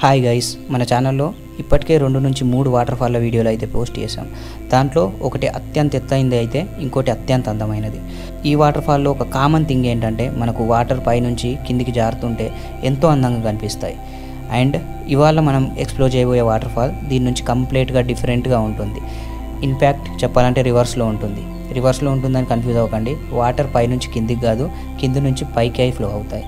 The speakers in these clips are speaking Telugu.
హాయ్ గైస్, మన ఛానల్లో ఇప్పటికే 2 నుంచి 3 వాటర్ ఫాల్ల వీడియోలు అయితే పోస్ట్ చేశాం. దాంట్లో ఒకటి అత్యంత ఎత్తైనది అయితే ఇంకోటి అత్యంత అందమైనది. ఈ వాటర్ ఫాల్లో ఒక కామన్ థింగ్ ఏంటంటే మనకు వాటర్ పైనుంచి కిందికి జారుతుంటే ఎంతో అందంగా కనిపిస్తాయి. అండ్ ఇవాళ మనం ఎక్స్ప్లోర్ చేయబోయే వాటర్ ఫాల్ దీని నుంచి కంప్లీట్గా డిఫరెంట్గా ఉంటుంది. ఇన్ఫ్యాక్ట్ చెప్పాలంటే రివర్స్లో ఉంటుందని కన్ఫ్యూజ్ అవ్వకండి. వాటర్ పైనుంచి కిందికి కాదు, కింది నుంచి పైకి ఫ్లో అవుతాయి.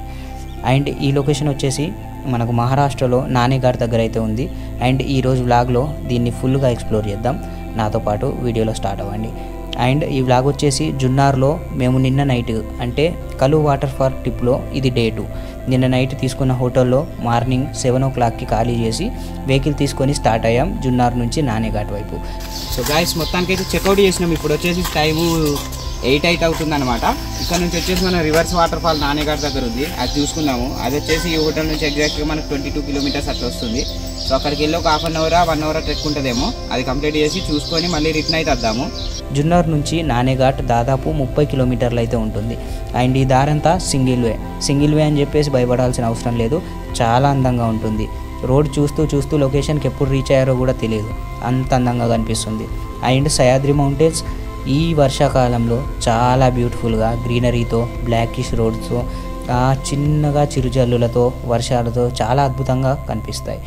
అండ్ ఈ లొకేషన్ వచ్చేసి మనకు మహారాష్ట్రలో నానేఘాట్ దగ్గర అయితే ఉంది. అండ్ ఈరోజు వ్లాగ్లో దీన్ని ఫుల్గా ఎక్స్ప్లోర్ చేద్దాం. నాతో పాటు వీడియోలో స్టార్ట్ అవ్వండి. అండ్ ఈ వ్లాగ్ వచ్చేసి జున్నార్లో మేము నిన్న నైట్ అంటే కలు వాటర్ ఫాల్ ట్రిప్లో ఇది డే 2. నిన్న నైట్ తీసుకున్న హోటల్లో మార్నింగ్ 7 o'clockకి ఖాళీ చేసి వెహికల్ తీసుకొని స్టార్ట్ అయ్యాం జున్నార్ నుంచి నానేఘాట్ వైపు. సో గాయస్, మొత్తానికైతే చెక్అవుట్ చేసినాం. ఇప్పుడు వచ్చేసి టైము 8 అవుతుంది అనమాట. ఇక్కడ నుంచి వచ్చేసి మన రివర్స్ వాటర్ ఫాల్ నానేఘాట్ దగ్గర ఉంది, అది చూసుకున్నాము. అది వచ్చేసి ఈ హోటల్ నుంచి ఎగ్జాక్ట్గా మనకు 22 kilometers అట్లా వస్తుంది. సో అక్కడికి వెళ్ళి ఒక 1 hour ట్రెక్ ఉంటుందేమో, అది కంప్లీట్ చేసి చూసుకొని మళ్ళీ రిటర్న్ అయితే వద్దాము. జున్నార్ నుంచి నానేఘాట్ దాదాపు 30 kilometers అయితే ఉంటుంది. అండ్ ఈ దారంతా సింగిల్ వే అని చెప్పేసి భయపడాల్సిన అవసరం లేదు, చాలా అందంగా ఉంటుంది. రోడ్ చూస్తూ లొకేషన్కి ఎప్పుడు రీచ్ అయ్యారో కూడా తెలియదు, అంత అందంగా కనిపిస్తుంది. అండ్ సహ్యాద్రి మౌంటైన్స్ ఈ వర్షాకాలంలో చాలా బ్యూటిఫుల్గా గ్రీనరీతో, బ్లాకిష్ రోడ్స్తో, చిన్నగా చిరుజల్లులతో, వర్షాలతో చాలా అద్భుతంగా కనిపిస్తాయి.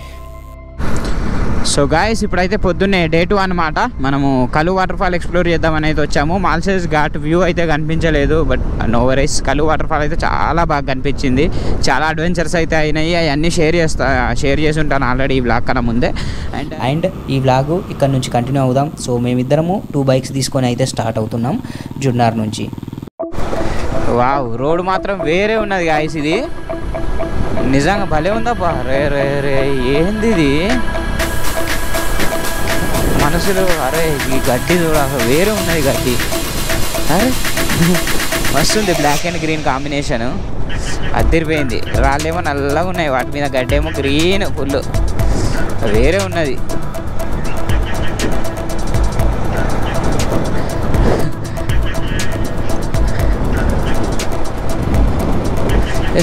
సో గాయస్, ఇప్పుడైతే పొద్దున్నే డే 2 అనమాట. మనము కలు వాటర్ ఫాల్ ఎక్స్ప్లోర్ చేద్దామని అయితే వచ్చాము. మాల్సేజ్ ఘాట్ వ్యూ అయితే కనిపించలేదు, బట్ నో వరీస్, కలు వాటర్ ఫాల్ అయితే చాలా బాగా కనిపించింది. చాలా అడ్వెంచర్స్ అయితే అయినాయి, అవన్నీ షేర్ చేసి ఉంటాను ఆల్రెడీ ఈ వ్లాగ్ కన్నా ముందే. అండ్ ఈ వ్లాగ్ ఇక్కడ నుంచి కంటిన్యూ అవుదాం. సో మేమిద్దరము 2 bikes తీసుకొని అయితే స్టార్ట్ అవుతున్నాం జున్నార్ నుంచి. వావ్, రోడ్ మాత్రం వేరే ఉన్నది గాయస్, ఇది నిజంగా భలే ఉందబ్బా. రే ఏంది ఇది మనసులో, అరే ఈ గడ్డి చూడ వేరే ఉన్నది గడ్డి. అరే మస్తుంది, బ్లాక్ అండ్ గ్రీన్ కాంబినేషను అదిరిపోయింది. రాళ్ళేమో నల్లగా ఉన్నాయి, వాటి మీద గడ్డేమో గ్రీన్ ఫుల్ వేరే ఉన్నది.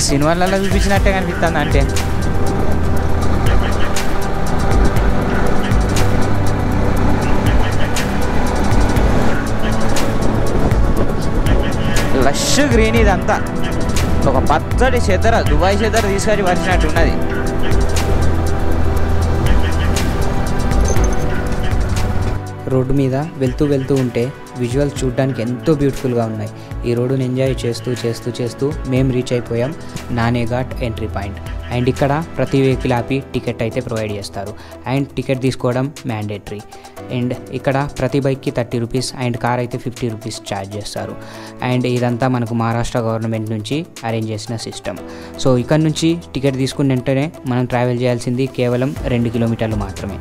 సినిమాలలో చూపించినట్టే కనిపిస్తుంది. అంటే లష్ గ్రీన్, ఇదంతా ఒక పచ్చడి చెదర, దుబాయ్ చెదర తీసుకొని వచ్చినట్టు ఉన్నది. రోడ్డు మీద వెళ్తూ ఉంటే విజువల్స్ చూడడానికి ఎంతో బ్యూటిఫుల్గా ఉన్నాయి. ఈ రోడ్డుని ఎంజాయ్ చేస్తూ మేము రీచ్ అయిపోయాం నానేఘాట్ ఎంట్రీ పాయింట్. అండ్ ఇక్కడ ప్రతి వెహికల్ ఆపి టికెట్ అయితే ప్రొవైడ్ చేస్తారు. అండ్ టికెట్ తీసుకోవడం మ్యాండేటరీ. అండ్ ఇక్కడ ప్రతి బైక్కి 30 rupees అండ్ కార్ అయితే 50 rupees ఛార్జ్ చేస్తారు. అండ్ ఇదంతా మనకు మహారాష్ట్ర గవర్నమెంట్ నుంచి అరేంజ్ చేసిన సిస్టమ్. సో ఇక్కడ నుంచి టికెట్ తీసుకున్న వెంటనే మనం ట్రావెల్ చేయాల్సింది కేవలం 2 kilometers మాత్రమే.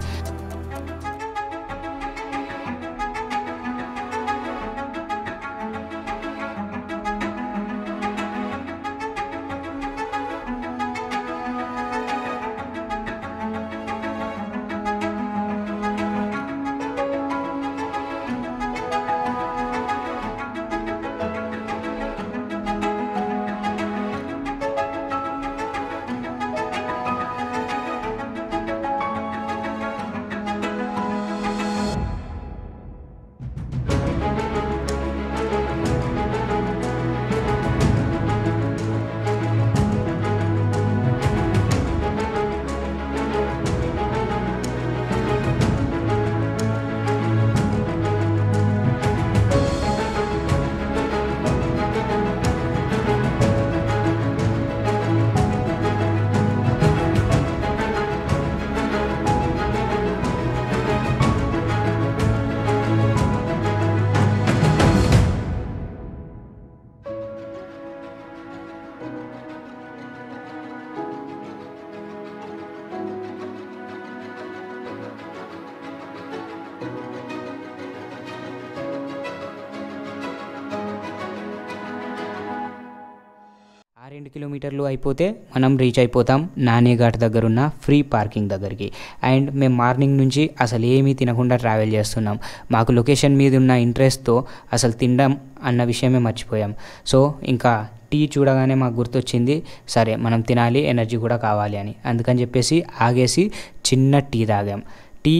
ఆ 2 kilometers అయిపోతే మనం రీచ్ అయిపోతాం నానేఘాట్ దగ్గర ఉన్న ఫ్రీ పార్కింగ్ దగ్గరికి. అండ్ మేము మార్నింగ్ నుంచి అసలు ఏమీ తినకుండా ట్రావెల్ చేస్తున్నాం. మాకు లొకేషన్ మీద ఉన్న ఇంట్రెస్ట్తో అసలు తినడం అన్న విషయమే మర్చిపోయాం. సో ఇంకా టీ చూడగానే మాకు గుర్తొచ్చింది, సరే మనం తినాలి, ఎనర్జీ కూడా కావాలి అని. అందుకని చెప్పేసి ఆగేసి చిన్న టీ తాగాం. టీ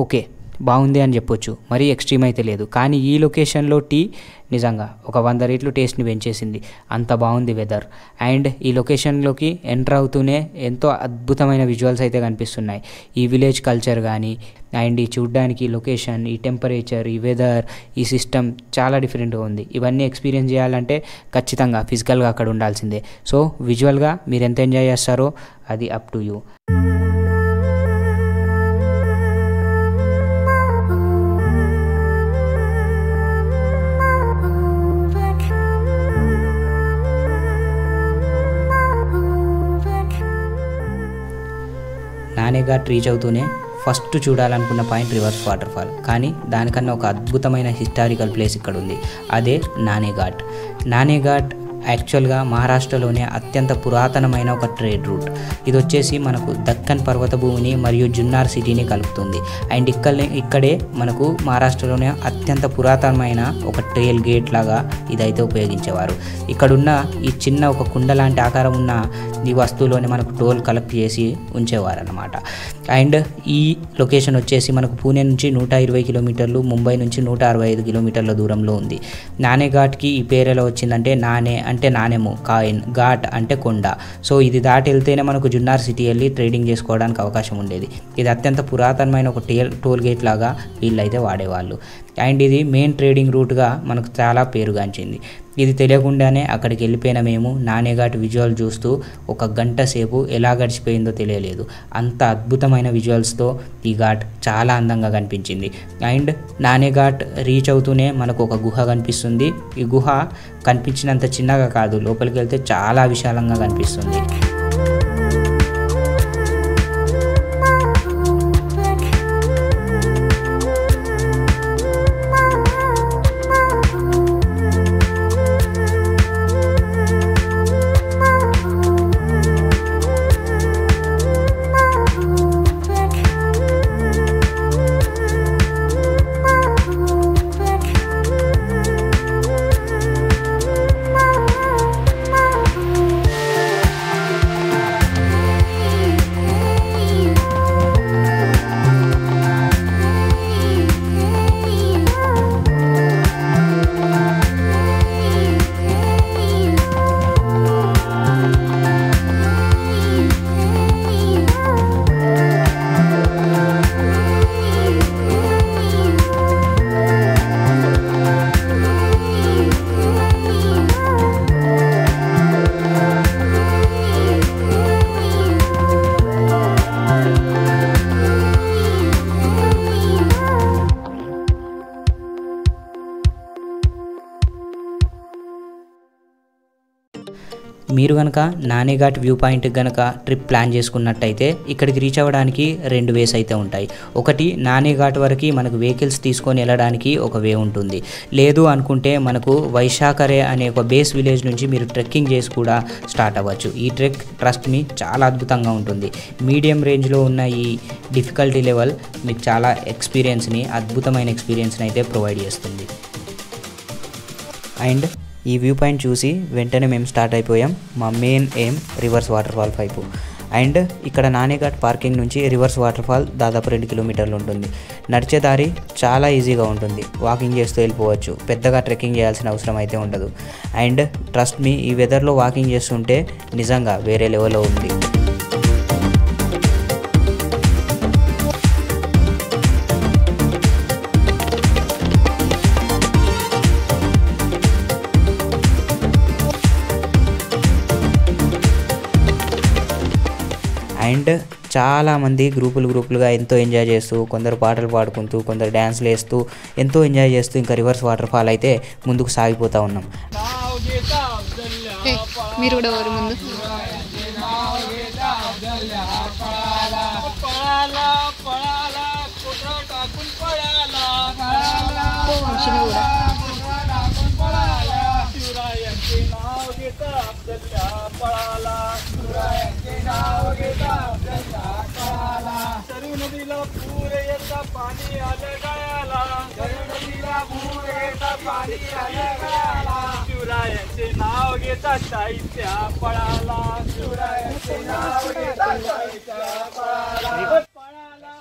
ఓకే బాగుంది అని చెప్పొచ్చు, మరీ ఎక్స్ట్రీమ్ అయితే లేదు. కానీ ఈ లొకేషన్లో టీ నిజంగా ఒక 100 రెట్లు టేస్ట్ని పెంచేసింది, అంత బాగుంది వెదర్. అండ్ ఈ లొకేషన్లోకి ఎంటర్ అవుతూనే ఎంతో అద్భుతమైన విజువల్స్ అయితే కనిపిస్తున్నాయి. ఈ విలేజ్ కల్చర్ కానీ, అండ్ ఈ చూడ్డానికి లొకేషన్, ఈ టెంపరేచర్, ఈ వెదర్, ఈ సిస్టమ్ చాలా డిఫరెంట్గా ఉంది. ఇవన్నీ ఎక్స్పీరియన్స్ చేయాలంటే ఖచ్చితంగా ఫిజికల్గా అక్కడ ఉండాల్సిందే. సో విజువల్గా మీరు ఎంత ఎంజాయ్ చేస్తారో అది up to you. Naneghat reach అవుతూనే ఫస్ట్ చూడాలనుకున్న పాయింట్ రివర్స్ వాటర్ ఫాల్. కానీ దానికన్నా ఒక అద్భుతమైన హిస్టారికల్ ప్లేస్ ఇక్కడ ఉంది, అదే నానేఘాట్. నానేఘాట్ యాక్చువల్గా మహారాష్ట్రలోనే అత్యంత పురాతనమైన ఒక ట్రేడ్ రూట్. ఇది వచ్చేసి మనకు దక్కన్ పర్వత భూమిని మరియు జున్నార్ సిటీని కలుపుతుంది. అండ్ ఇక్కడే మనకు మహారాష్ట్రలోనే అత్యంత పురాతనమైన ఒక ట్రైల్ గేట్ లాగా ఇదైతే ఉపయోగించేవారు. ఇక్కడున్న ఈ చిన్న ఒక కుండ లాంటి ఆకారం ఉన్న ఈ వస్తువులోనే మనకు టోల్ కలెక్ట్ చేసి ఉంచేవారు అన్నమాట. అండ్ ఈ లొకేషన్ వచ్చేసి మనకు పూణే నుంచి 120 కిలోమీటర్లు, ముంబై నుంచి 165 కిలోమీటర్ల దూరంలో ఉంది. నానేఘాట్కి ఈ పేరు ఎలా వచ్చిందంటే, నానే అంటే నాణెము, కాయిన్, ఘాట్ అంటే కొండ. సో ఇది దాటి వెళ్తేనే మనకు జున్నార్ సిటీ వెళ్ళి ట్రేడింగ్ చేసుకోవడానికి అవకాశం ఉండేది. ఇది అత్యంత పురాతనమైన ఒక టోల్ గేట్ లాగా వీళ్ళైతే వాడేవాళ్ళు. అండ్ ఇది మెయిన్ ట్రేడింగ్ రూట్గా మనకు చాలా పేరుగాంచింది. ఇది తెలియకుండానే అక్కడికి వెళ్ళిపోయిన మేము నానేఘాట్ విజువల్ చూస్తూ 1 గంట సేపు ఎలా గడిచిపోయిందో తెలియలేదు. అంత అద్భుతమైన విజువల్స్తో ఈ ఘాట్ చాలా అందంగా కనిపించింది. అండ్ నానేఘాట్ రీచ్ అవుతూనే మనకు ఒక గుహ కనిపిస్తుంది. ఈ గుహ కనిపించినంత చిన్నగా కాదు, లోపలికి వెళ్తే చాలా విశాలంగా కనిపిస్తుంది. మీరు కనుక నానేఘాట్ వ్యూ పాయింట్కి కనుక ట్రిప్ ప్లాన్ చేసుకున్నట్టయితే ఇక్కడికి రీచ్ అవ్వడానికి 2 వేస్ అయితే ఉంటాయి. ఒకటి నానేఘాట్ వరకు మనకు వెహికల్స్ తీసుకొని వెళ్ళడానికి ఒక వే ఉంటుంది. లేదు అనుకుంటే మనకు వైశాఖరే అనే ఒక బేస్ విలేజ్ నుంచి మీరు ట్రెక్కింగ్ చేసి కూడా స్టార్ట్ అవ్వచ్చు. ఈ ట్రెక్ ట్రస్ట్ మీ చాలా అద్భుతంగా ఉంటుంది. మీడియం రేంజ్లో ఉన్న ఈ డిఫికల్టీ లెవెల్ మీకు చాలా అద్భుతమైన ఎక్స్పీరియన్స్ని అయితే ప్రొవైడ్ చేస్తుంది. అండ్ ఈ వ్యూ పాయింట్ చూసి వెంటనే మేము స్టార్ట్ అయిపోయాం. మా main aim reverse water fall వైపు. అండ్ ఇక్కడ నానేఘాట్ పార్కింగ్ నుంచి రివర్స్ వాటర్ ఫాల్ దాదాపు 2 కిలోమీటర్లు ఉంటుంది. నడిచే దారి చాలా ఈజీగా ఉంటుంది, వాకింగ్ చేస్తూ వెళ్ళిపోవచ్చు, పెద్దగా ట్రెక్కింగ్ చేయాల్సిన అవసరం అయితే ఉండదు. అండ్ ట్రస్ట్ మీ, ఈ వెదర్లో వాకింగ్ చేస్తుంటే నిజంగా వేరే లెవెల్లో ఉంది. అండ్ చాలామంది గ్రూపులుగా ఎంతో ఎంజాయ్ చేస్తూ, కొందరు పాటలు పాడుకుంటూ, కొందరు డ్యాన్స్లు వేస్తూ ఎంతో ఎంజాయ్ చేస్తూ ఇంకా రివర్స్ వాటర్ ఫాల్ అయితే ముందుకు సాగిపోతూ ఉన్నాం. మీరు కూడా ఎవరు ముందు नदीला पूरे येता पाणी आले गयाला, नदीला पूरे येता पाणी आले गयाला, शिवरायांची सूर्याचे नाव घेता शाईच्या पळाला सूर्याचे नाव घेता शाईच्या पळाला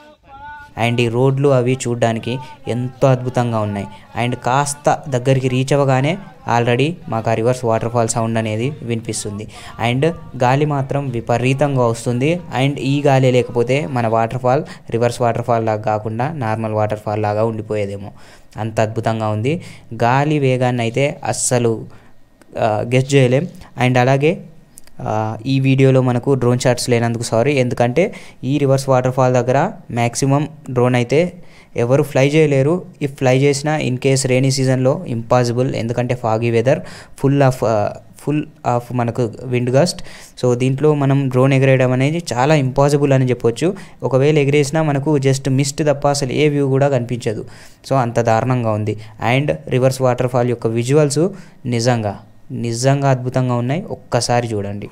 అండ్ ఈ రోడ్లు అవి చూడడానికి ఎంతో అద్భుతంగా ఉన్నాయి. అండ్ కాస్త దగ్గరికి రీచ్ అవ్వగానే ఆల్రెడీ మాకు ఆ రివర్స్ వాటర్ ఫాల్ సౌండ్ అనేది వినిపిస్తుంది. అండ్ గాలి మాత్రం విపరీతంగా వస్తుంది. అండ్ ఈ గాలి లేకపోతే మన water fall reverse water fall లాగా కాకుండా నార్మల్ వాటర్ ఫాల్ లాగా ఉండిపోయేదేమో, అంత అద్భుతంగా ఉంది. గాలి వేగాన్ని అయితే అస్సలు గెస్ చేయలేం. అండ్ అలాగే ఈ వీడియోలో మనకు డ్రోన్ షాట్స్ లేనందుకు సారీ, ఎందుకంటే ఈ రివర్స్ వాటర్ ఫాల్ దగ్గర మ్యాక్సిమం డ్రోన్ అయితే ఎవరు ఫ్లై చేయలేరు. ఈ ఫ్లై చేసినా ఇన్ కేస్ రైనీ సీజన్లో ఇంపాసిబుల్, ఎందుకంటే ఫాగీ వెదర్, ఫుల్ ఆఫ్ మనకు విండ్ గస్ట్. సో దీంట్లో మనం డ్రోన్ ఎగరేయడం అనేది చాలా ఇంపాసిబుల్ అని చెప్పొచ్చు. ఒకవేళ ఎగిరేసినా మనకు జస్ట్ మిస్ట్ తప్ప అసలు ఏ వ్యూ కూడా కనిపించదు. సో అంత దారుణంగా ఉంది. అండ్ రివర్స్ వాటర్ ఫాల్ యొక్క విజువల్స్ నిజంగా అద్భుతంగా ఉన్నాయి. ఒక్కసారి చూడండి.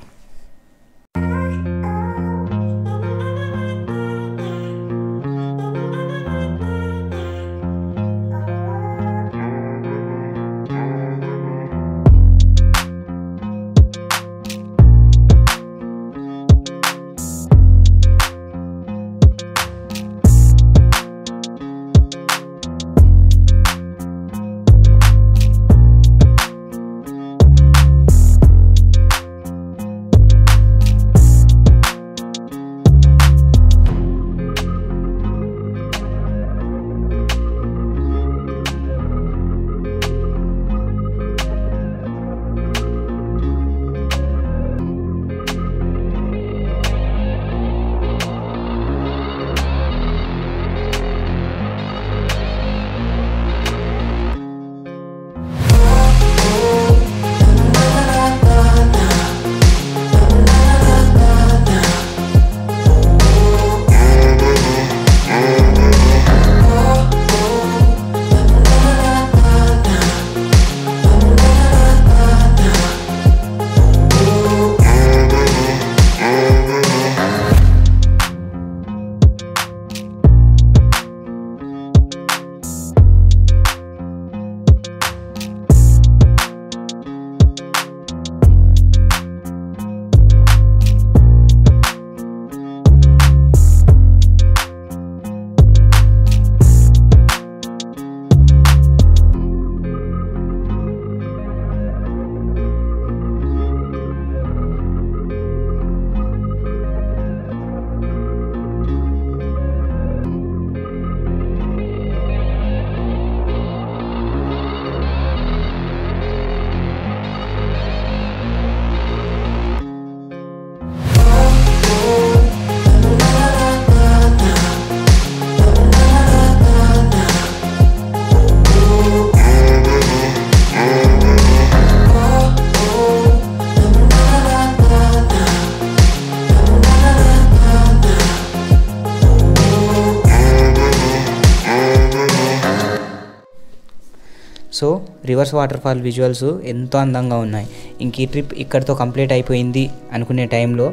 So reverse water fall visuals ఎంతో అందంగా ఉన్నాయి. ఇంక ఈ ట్రిప్ ఇక్కడితో కంప్లీట్ అయిపోయింది అనుకునే టైంలో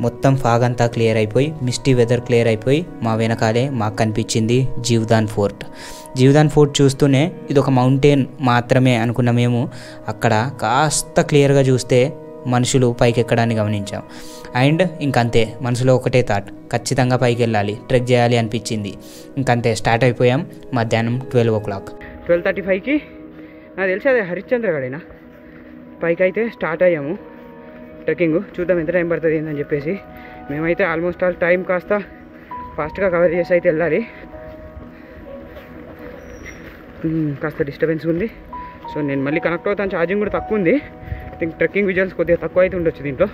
మొత్తం ఫాగ్ అంతా క్లియర్ అయిపోయి, మిస్టీ వెదర్ క్లియర్ అయిపోయి మా వెనకాలే మాకు కనిపించింది జీవ్దాన్ ఫోర్ట్. చూస్తూనే ఇది ఒక మౌంటైన్ మాత్రమే అనుకున్న మేము అక్కడ కాస్త క్లియర్గా చూస్తే మనుషులు పైకి ఎక్కడాన్ని గమనించాం. అండ్ ఇంకంతే, మనసులో ఒకటే థాట్, ఖచ్చితంగా పైకి వెళ్ళాలి, ట్రెక్ చేయాలి అనిపించింది. ఇంకంతే స్టార్ట్ అయిపోయాం. మధ్యాహ్నం 12:35కి నాకు తెలిసి అదే హరిశ్చంద్రగడేనా పైకి అయితే స్టార్ట్ అయ్యాము ట్రెక్కింగ్. చూద్దాం ఎంత టైం పడుతుంది ఏందని చెప్పేసి. మేమైతే ఆల్మోస్ట్ ఆల్ టైం కాస్త ఫాస్ట్గా కవర్ చేసి అయితే వెళ్ళాలి. కాస్త డిస్టర్బెన్స్ ఉంది. సో నేను మళ్ళీ కనెక్ట్ అవుతాను, ఛార్జింగ్ కూడా తక్కువ ఉంది. థింక్ ట్రెక్కింగ్ విజువల్స్ కొద్దిగా తక్కువ అయితే ఉండొచ్చు దీంట్లో.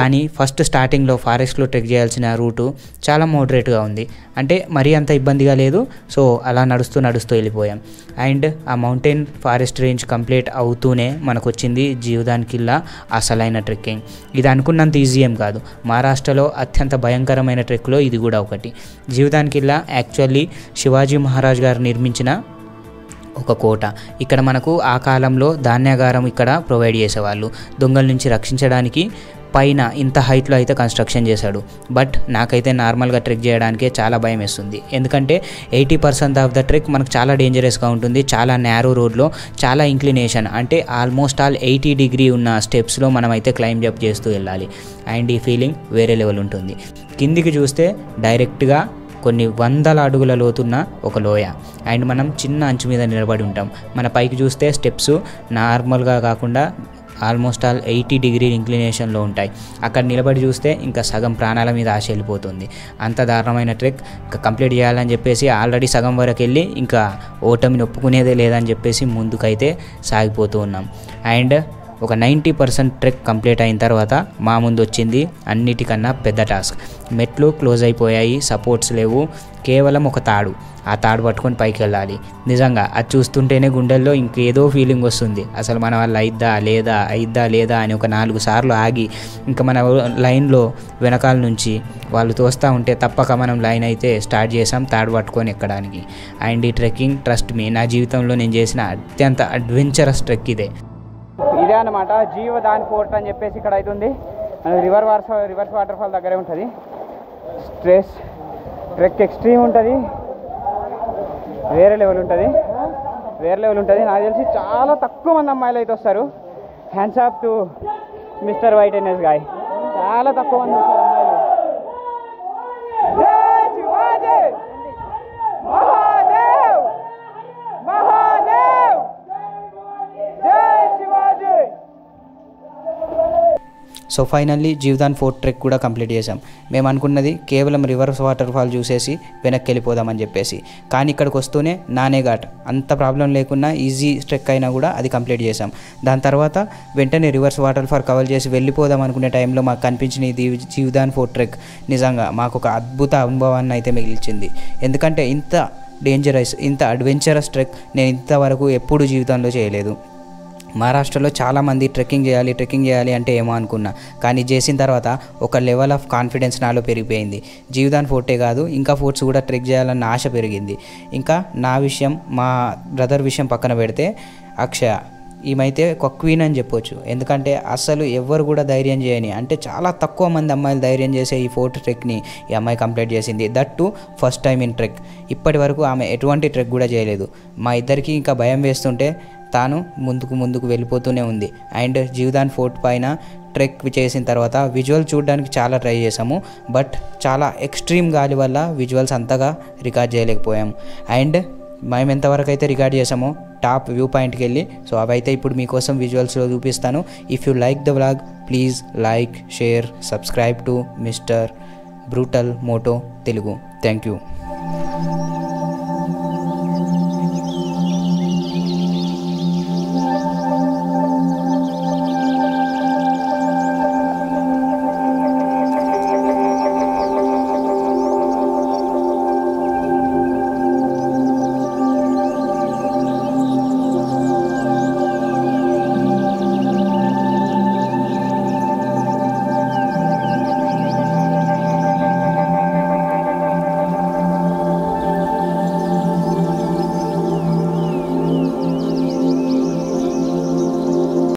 కానీ ఫస్ట్ స్టార్టింగ్లో ఫారెస్ట్లో ట్రెక్ చేయాల్సిన రూటు చాలా మోడరేట్గా ఉంది, అంటే మరీ అంత ఇబ్బందిగా లేదు. సో అలా నడుస్తూ వెళ్ళిపోయాం. అండ్ ఆ మౌంటైన్ ఫారెస్ట్ రేంజ్ కంప్లీట్ అవుతూనే మనకు వచ్చింది జీవదాన్ కిల్లా అసలైన ట్రెక్కింగ్. ఇది అనుకున్నంత ఈజీ ఏం కాదు. మహారాష్ట్రలో అత్యంత భయంకరమైన ట్రెక్లో ఇది కూడా ఒకటి. జీవదాన్ కిల్లా యాక్చువల్లీ శివాజీ మహారాజ్ గారు నిర్మించిన ఒక కోట. ఇక్కడ మనకు ఆ కాలంలో ధాన్యాగారం ఇక్కడ ప్రొవైడ్ చేసేవాళ్ళు. దొంగల నుంచి రక్షించడానికి పైన ఇంత హైట్లో అయితే కన్స్ట్రక్షన్ చేశాడు. బట్ నాకైతే నార్మల్గా ట్రెక్ చేయడానికే చాలా భయం వేస్తుంది. ఎందుకంటే 80% ఆఫ్ ద ట్రెక్ మనకు చాలా డేంజరస్గా ఉంటుంది. చాలా నేరో రోడ్లో, చాలా ఇంక్లినేషన్, అంటే ఆల్మోస్ట్ ఆల్ 80 డిగ్రీ ఉన్న స్టెప్స్లో మనం అయితే క్లైంబ్ అప్ చేస్తూ వెళ్ళాలి. అండ్ ఈ ఫీలింగ్ వేరే లెవెల్ ఉంటుంది. కిందికి చూస్తే డైరెక్ట్గా కొన్ని వందల అడుగుల లోతున్న ఒక లోయ, అండ్ మనం చిన్న అంచు మీద నిలబడి ఉంటాం. మన పైకి చూస్తే స్టెప్స్ నార్మల్గా కాకుండా ఆల్మోస్ట్ ఆల్ 80 డిగ్రీ ఇంక్లినేషన్లో ఉంటాయి. అక్కడ నిలబడి చూస్తే ఇంకా సగం ప్రాణాల మీద ఆశ వెళ్ళిపోతుంది. అంత దారుణమైన ట్రెక్ ఇంకా కంప్లీట్ చేయాలని చెప్పేసి ఆల్రెడీ సగం వరకు వెళ్ళి ఇంకా ఓటమిని ఒప్పుకునేదే లేదని చెప్పేసి ముందుకైతే సాగిపోతూ ఉన్నాం. అండ్ ఒక 90% ట్రెక్ కంప్లీట్ అయిన తర్వాత మా ముందు వచ్చింది అన్నిటికన్నా పెద్ద టాస్క్. మెట్లు క్లోజ్ అయిపోయాయి, సపోర్ట్స్ లేవు, కేవలం ఒక తాడు. ఆ తాడు పట్టుకొని పైకి వెళ్ళాలి. నిజంగా అది చూస్తుంటేనే గుండెల్లో ఇంకేదో ఫీలింగ్ వస్తుంది. అసలు మన వాళ్ళు అయిద్దా లేదా అని ఒక 4 సార్లు ఆగి ఇంకా మన లైన్లో వెనకాల నుంచి వాళ్ళు తోస్తూ ఉంటే తప్పక మనం లైన్ అయితే స్టార్ట్ చేసాం తాడు పట్టుకొని ఎక్కడానికి. అండ్ ఈ ట్రెక్కింగ్ ట్రస్ట్ మీ నా జీవితంలో నేను చేసిన అత్యంత అడ్వెంచరస్ ట్రెక్ ఇదే అన్నమాట. జీవదాన్ ఫోర్ట్ అని చెప్పేసి ఇక్కడ అయితే ఉంది. రివర్స్ వాటర్ ఫాల్ దగ్గరే ఉంటుంది. ట్రెక్ ఎక్స్ట్రీమ్ ఉంటుంది, వేరే లెవెల్ ఉంటుంది. నాకు తెలిసి చాలా తక్కువ మంది అమ్మాయిలు అయితే వస్తారు. Hands off to mister white NS guy. చాలా తక్కువ మంది వస్తారు అమ్మాయిలు. So finally Jivdhan fort trek కూడా కంప్లీట్ చేసాం. మేము అనుకున్నది కేవలం రివర్స్ వాటర్ ఫాల్ చూసేసి వెనక్కి వెళ్ళిపోదామని చెప్పేసి, కానీ ఇక్కడికి వస్తూనే నానే ఘాట్ అంత ప్రాబ్లం లేకున్నా ఈజీ ట్రెక్ అయినా కూడా అది కంప్లీట్ చేసాం. దాని తర్వాత వెంటనే రివర్స్ వాటర్ ఫాల్ కవర్ చేసి వెళ్ళిపోదాం అనుకునే టైంలో మాకు కనిపించిన ఇది జీవదాన్ ఫోర్ట్ ట్రెక్ నిజంగా మాకు ఒక అద్భుత అనుభవాన్ని అయితే మిగిల్చింది. ఎందుకంటే ఇంత డేంజరస్, ఇంత అడ్వెంచరస్ ట్రెక్ నేను ఇంతవరకు ఎప్పుడు జీవితంలో చేయలేదు. మహారాష్ట్రలో చాలామంది ట్రెక్కింగ్ చేయాలి అంటే ఏమో అనుకున్నా, కానీ చేసిన తర్వాత ఒక లెవెల్ ఆఫ్ కాన్ఫిడెన్స్ నాలో పెరిగిపోయింది. జీవదాన్ ఫోర్టే కాదు ఇంకా ఫోర్ట్స్ కూడా ట్రెక్ చేయాలన్న ఆశ పెరిగింది. ఇంకా నా విషయం, మా బ్రదర్ విషయం పక్కన పెడితే అక్షయ, ఈమైతే ఒక క్వీన్ అని చెప్పొచ్చు. ఎందుకంటే అసలు ఎవ్వరు కూడా ధైర్యం చేయని, అంటే చాలా తక్కువ మంది అమ్మాయిలు ధైర్యం చేసే ఈ ఫోర్ట్ ట్రెక్ని ఈ అమ్మాయి కంప్లీట్ చేసింది. That to first time in trek. ఇప్పటి వరకు ఆమె ఎటువంటి ట్రెక్ కూడా చేయలేదు. మా ఇద్దరికి ఇంకా భయం వేస్తుంటే తాను ముందుకు వెళ్ళిపోతూనే ఉంది. అండ్ జీవదాన్ ఫోర్ట్ పైన ట్రెక్ చేసిన తర్వాత విజువల్ చూడడానికి చాలా ట్రై చేసాము, బట్ చాలా ఎక్స్ట్రీమ్ గాలి వల్ల విజువల్స్ అంతగా రికార్డ్ చేయలేకపోయాము. అండ్ మేము ఎంతవరకు అయితే రికార్డ్ చేసామో టాప్ వ్యూ పాయింట్కి వెళ్ళి, సో అవైతే ఇప్పుడు మీకోసం విజువల్స్లో చూపిస్తాను. If you like the vlog please like, share, subscribe to mister brutal moto Telugu. Thank you.